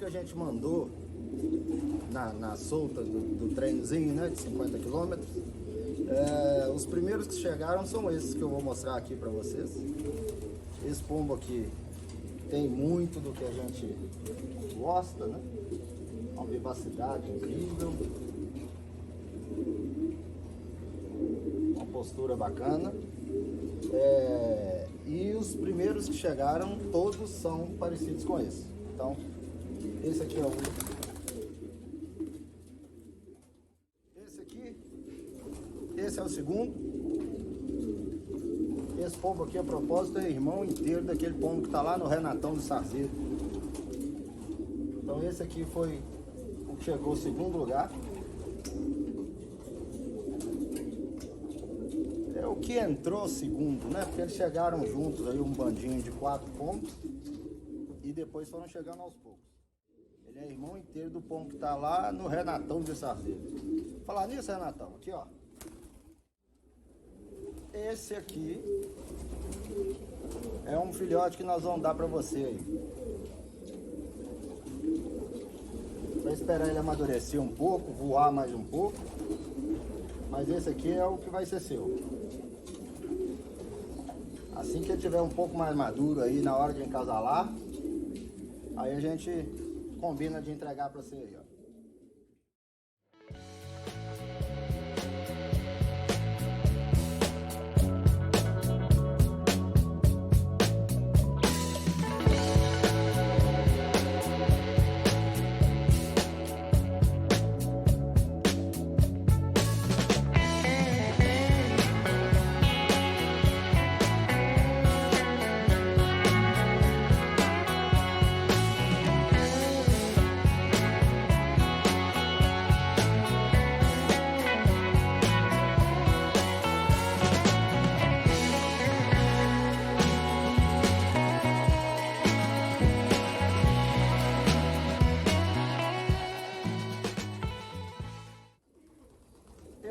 a gente mandou na solta do treinozinho, né, de 50 quilômetros, os primeiros que chegaram são esses que eu vou mostrar aqui para vocês. Esse pombo aqui tem muito do que a gente gosta, né? Uma vivacidade incrível, uma postura bacana. E os primeiros que chegaram, todos são parecidos com esse. Então, esse aqui é um. Esse é o segundo. Esse pombo aqui, a propósito, é irmão inteiro daquele pombo que está lá no Renatão do Sarzedo. Então esse aqui foi o que chegou ao segundo lugar. É o que entrou segundo, né? Porque eles chegaram juntos aí, um bandinho de 4 pombos, e depois foram chegando aos poucos. Ele é irmão inteiro do pombo que está lá no Renatão do Sarzedo. Falar nisso, Renatão, aqui ó. Esse aqui é um filhote que nós vamos dar para você aí. Vai esperar ele amadurecer um pouco, voar mais um pouco. Mas esse aqui é o que vai ser seu. Assim que ele tiver um pouco mais maduro aí, na hora de encasalar, aí a gente combina de entregar para você aí, ó.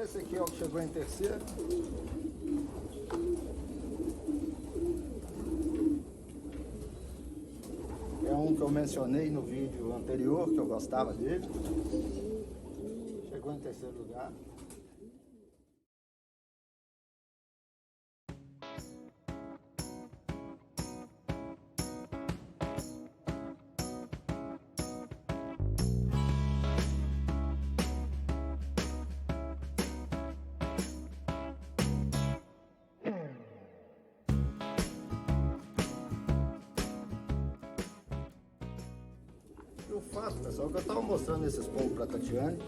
Esse aqui é o que chegou em terceiro. É um que eu mencionei no vídeo anterior, que eu gostava dele. Chegou em terceiro lugar. O fato, pessoal, que eu estava mostrando esses pombos para a Tatiane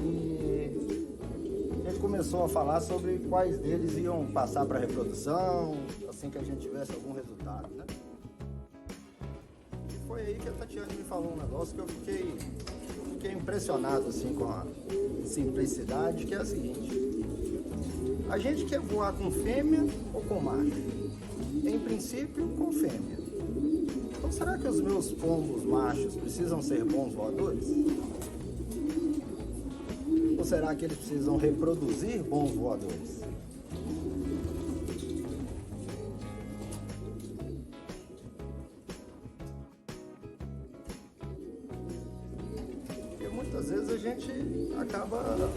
e ele começou a falar sobre quais deles iam passar para reprodução assim que a gente tivesse algum resultado, né? E foi aí que a Tatiane me falou um negócio que eu fiquei impressionado assim com a simplicidade, que é a seguinte: a gente quer voar com fêmea ou com macho? Em princípio, com fêmea. Então, será que os meus pombos machos precisam ser bons voadores? Ou será que eles precisam reproduzir bons voadores? Porque muitas vezes a gente acaba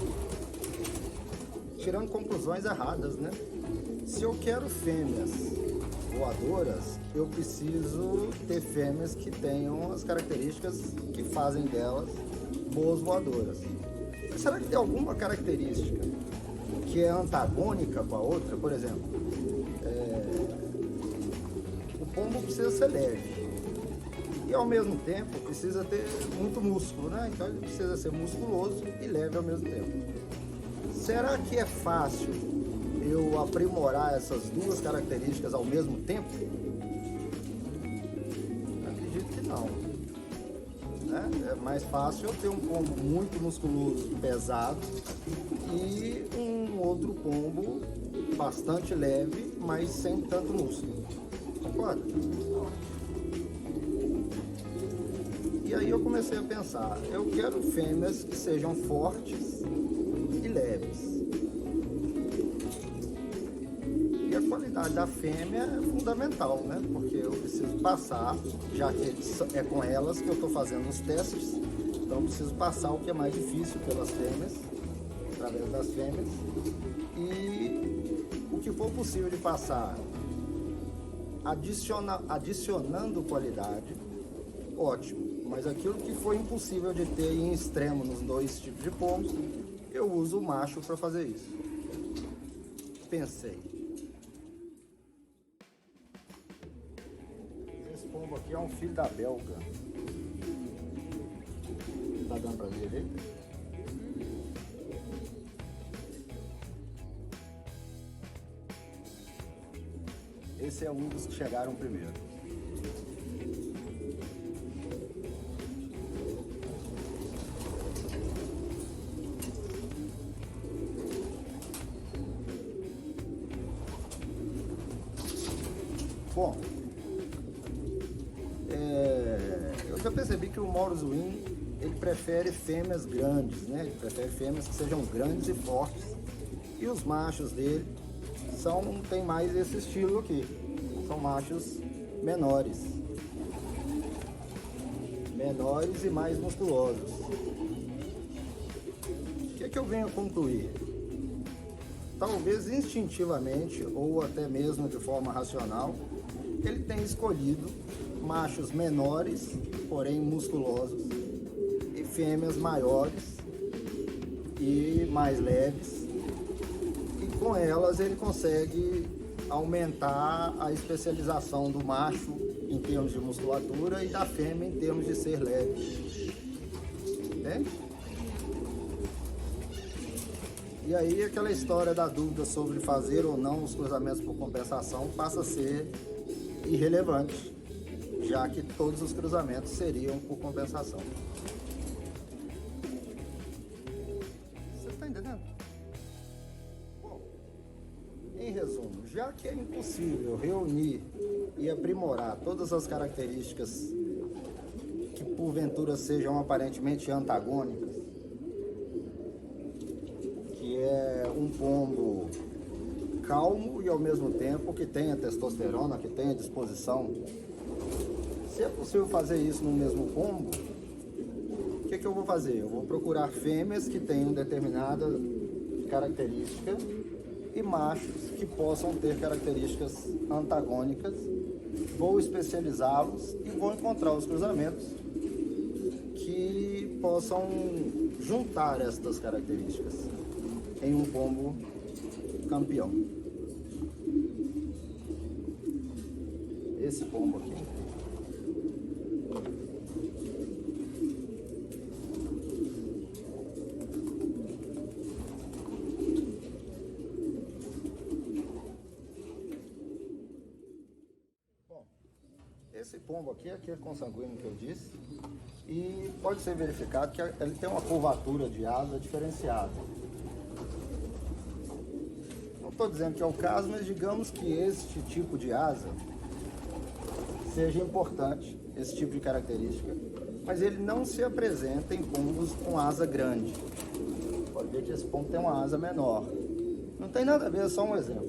tirando conclusões erradas, né? Se eu quero fêmeas voadoras, eu preciso ter fêmeas que tenham as características que fazem delas boas voadoras. Mas será que tem alguma característica que é antagônica com a outra? Por exemplo, o pombo precisa ser leve e ao mesmo tempo precisa ter muito músculo, né? Então ele precisa ser musculoso e leve ao mesmo tempo. Será que é fácil eu aprimorar essas duas características ao mesmo tempo? Acredito que não, né? É mais fácil eu ter um pombo muito musculoso, pesado, e um outro pombo bastante leve, mas sem tanto músculo. Concorda? E aí eu comecei a pensar, eu quero fêmeas que sejam fortes e leves. E a qualidade da fêmea é fundamental, né? Porque eu preciso passar, já que é com elas que eu estou fazendo os testes, então eu preciso passar o que é mais difícil pelas fêmeas, através das fêmeas, e o que for possível de passar adicionando qualidade, ótimo. Mas aquilo que foi impossível de ter em extremo nos dois tipos de pombos, eu uso o macho para fazer isso. Pensei. Esse pombo aqui é um filho da belga. Tá dando para ver ele? Esse é um dos que chegaram primeiro. Bom, eu já percebi que o Morozoin, ele prefere fêmeas grandes, né? Ele prefere fêmeas que sejam grandes e fortes. E os machos dele tem mais esse estilo aqui. São machos menores. Menores e mais musculosos. O que eu venho a concluir? Talvez instintivamente, ou até mesmo de forma racional, ele tem escolhido machos menores, porém musculosos, e fêmeas maiores e mais leves, e com elas ele consegue aumentar a especialização do macho em termos de musculatura e da fêmea em termos de ser leve. Entende? E aí aquela história da dúvida sobre fazer ou não os cruzamentos por compensação passa a ser irrelevante, já que todos os cruzamentos seriam por compensação. Você está entendendo? Bom, em resumo, já que é impossível reunir e aprimorar todas as características que porventura sejam aparentemente antagônicas, que é um pombo calmo e ao mesmo tempo que tenha testosterona, que tenha disposição. Se é possível fazer isso no mesmo pombo, o que eu vou fazer? Eu vou procurar fêmeas que tenham determinada característica e machos que possam ter características antagônicas. Vou especializá-los e vou encontrar os cruzamentos que possam juntar estas características em um pombo campeão. Esse pombo aqui. Bom, esse pombo aqui é aquele consanguíneo que eu disse, e pode ser verificado que ele tem uma curvatura de asa diferenciada. Estou dizendo que é o caso, mas digamos que este tipo de asa seja importante, esse tipo de característica, mas ele não se apresenta em pombos com asa grande. Pode ver que esse pombo tem uma asa menor. Não tem nada a ver, é só um exemplo.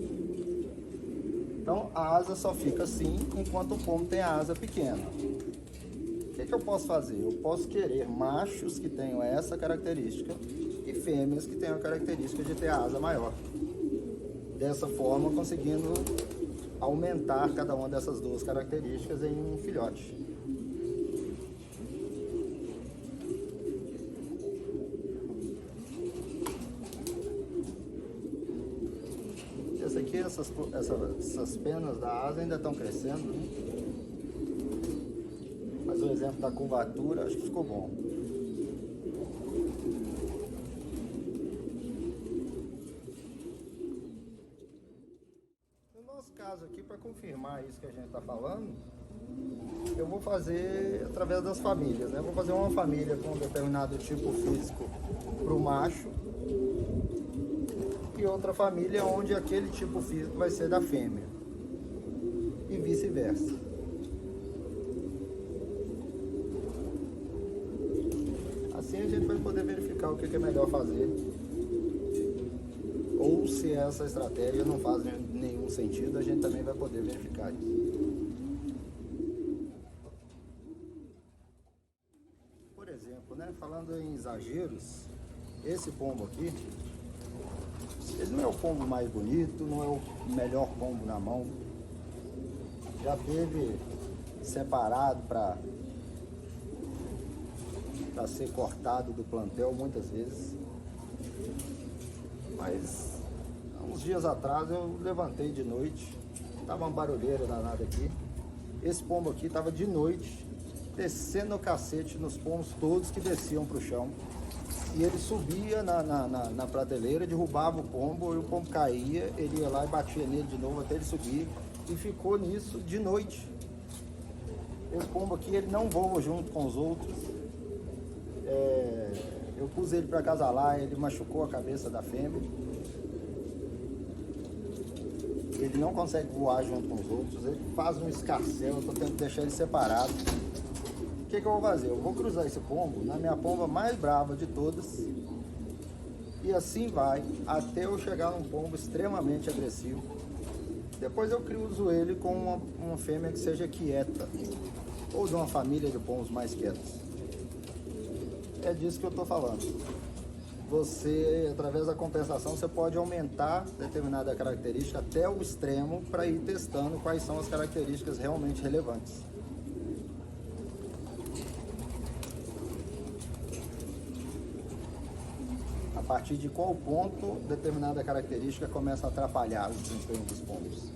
Então a asa só fica assim enquanto o pombo tem a asa pequena. O que eu posso fazer? Eu posso querer machos que tenham essa característica e fêmeas que tenham a característica de ter a asa maior. Dessa forma, conseguindo aumentar cada uma dessas duas características em um filhote. Esse aqui, essas penas da asa ainda estão crescendo, né? Mas o exemplo da curvatura, acho que ficou bom. Caso aqui, para confirmar isso que a gente está falando, eu vou fazer através das famílias, né? Vou fazer uma família com um determinado tipo físico para o macho e outra família onde aquele tipo físico vai ser da fêmea e vice-versa. Assim a gente vai poder verificar o que é melhor fazer ou se essa estratégia não faz nenhum algum sentido, a gente também vai poder verificar isso. Por exemplo, né, falando em exageros, esse pombo aqui, ele não é o pombo mais bonito, não é o melhor pombo na mão. Já teve separado para ser cortado do plantel muitas vezes. Mas uns dias atrás eu levantei de noite, tava uma barulheira danada aqui. Esse pombo aqui tava de noite descendo o cacete nos pombos todos que desciam para o chão. E ele subia na prateleira, derrubava o pombo, e o pombo caía, ele ia lá e batia nele de novo até ele subir. E ficou nisso de noite. Esse pombo aqui, ele não voa junto com os outros. Eu pus ele para acasalar, ele machucou a cabeça da fêmea. Ele não consegue voar junto com os outros, ele faz um escarcéu, eu estou tentando deixar ele separado. O que eu vou fazer? Eu vou cruzar esse pombo na minha pomba mais brava de todas. E assim vai, até eu chegar num pombo extremamente agressivo. Depois eu cruzo ele com uma fêmea que seja quieta, ou de uma família de pombos mais quietos. É disso que eu estou falando. Você, através da compensação, você pode aumentar determinada característica até o extremo para ir testando quais são as características realmente relevantes. A partir de qual ponto determinada característica começa a atrapalhar o desempenho dos pombos.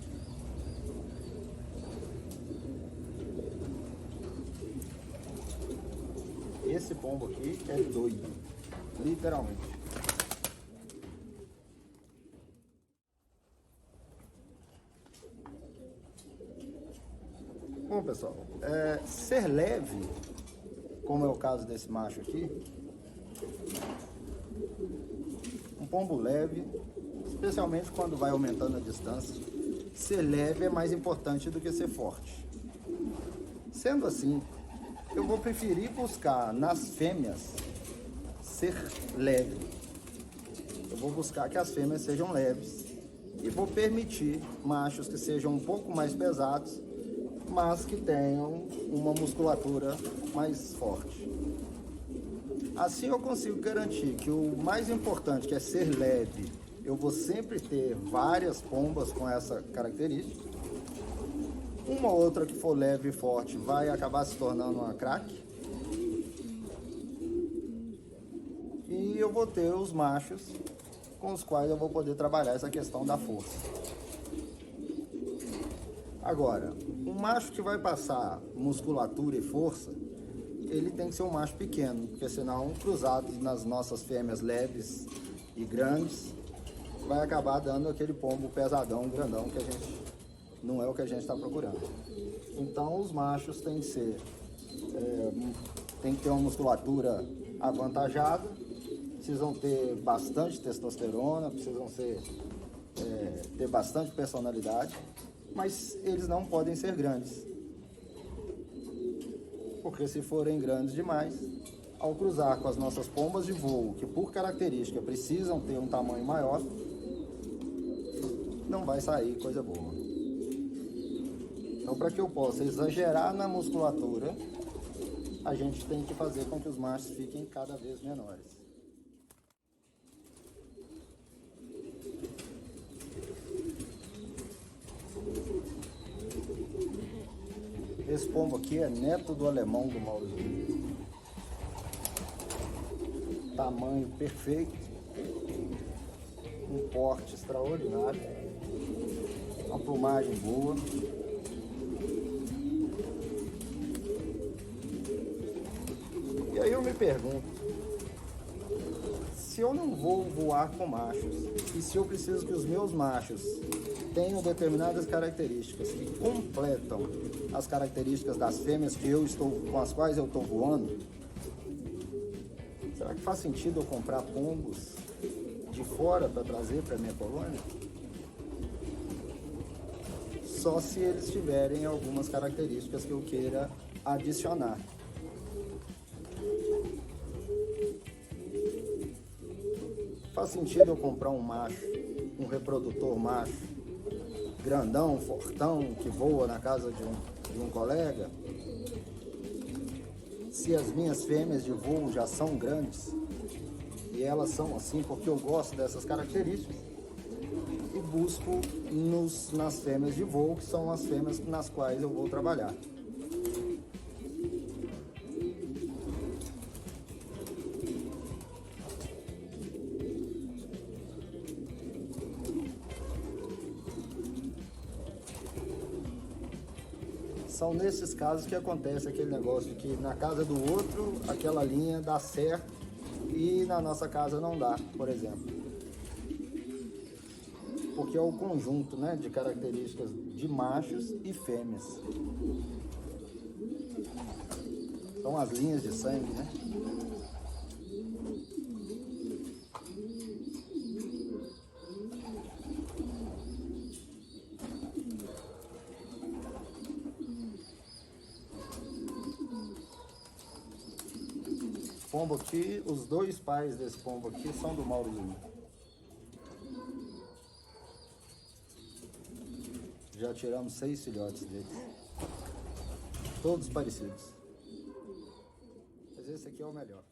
Esse pombo aqui é doido, literalmente. Bom, pessoal, ser leve, como é o caso desse macho aqui, um pombo leve, especialmente quando vai aumentando a distância, ser leve é mais importante do que ser forte. Sendo assim, eu vou preferir buscar nas fêmeas ser leve. Eu vou buscar que as fêmeas sejam leves e vou permitir machos que sejam um pouco mais pesados, mas que tenham uma musculatura mais forte. Assim eu consigo garantir que o mais importante, que é ser leve, eu vou sempre ter várias pombas com essa característica. Uma outra que for leve e forte vai acabar se tornando uma craque. E eu vou ter os machos com os quais eu vou poder trabalhar essa questão da força. Agora, um macho que vai passar musculatura e força, ele tem que ser um macho pequeno, porque senão, cruzado nas nossas fêmeas leves e grandes, vai acabar dando aquele pombo pesadão, grandão, que a gente não é o que a gente está procurando. Então, os machos têm que ser, tem que ter uma musculatura avantajada, precisam ter bastante testosterona, precisam ter bastante personalidade, mas eles não podem ser grandes. Porque se forem grandes demais, ao cruzar com as nossas pombas de voo, que por característica precisam ter um tamanho maior, não vai sair coisa boa. Então, para que eu possa exagerar na musculatura, a gente tem que fazer com que os machos fiquem cada vez menores. Esse pombo aqui é neto do alemão do Maurício. Tamanho perfeito, um porte extraordinário, uma plumagem boa. E aí eu me pergunto, se eu não vou voar com machos, e se eu preciso que os meus machos tenham determinadas características que completam as características das fêmeas com as quais eu estou voando, será que faz sentido eu comprar pombos de fora para trazer para a minha colônia? Só se eles tiverem algumas características que eu queira adicionar. Faz sentido eu comprar um macho, um reprodutor macho, grandão, fortão, que voa na casa de um colega, se as minhas fêmeas de voo já são grandes, e elas são assim porque eu gosto dessas características, e busco nas fêmeas de voo, que são as fêmeas nas quais eu vou trabalhar. São nesses casos que acontece aquele negócio que na casa do outro aquela linha dá certo e na nossa casa não dá, por exemplo. Porque é o conjunto, né, de características de machos e fêmeas. São as linhas de sangue, né? Pombo aqui, os dois pais desse pombo aqui são do Maurozinho. Já tiramos 6 filhotes deles. Todos parecidos. Mas esse aqui é o melhor.